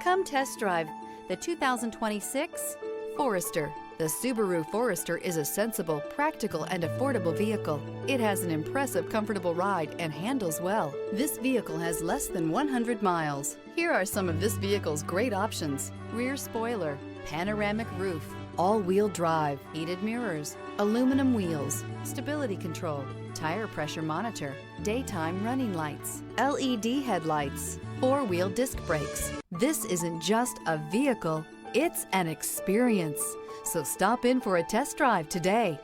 Come test drive the 2026 Forester. The Subaru Forester is a sensible, practical, and affordable vehicle. It has an impressive, comfortable ride and handles well. This vehicle has less than 100 miles. Here are some of this vehicle's great options: rear spoiler, panoramic roof, all-wheel drive, heated mirrors, aluminum wheels, stability control, tire pressure monitor, daytime running lights, LED headlights, four-wheel disc brakes. This isn't just a vehicle, it's an experience. So stop in for a test drive today.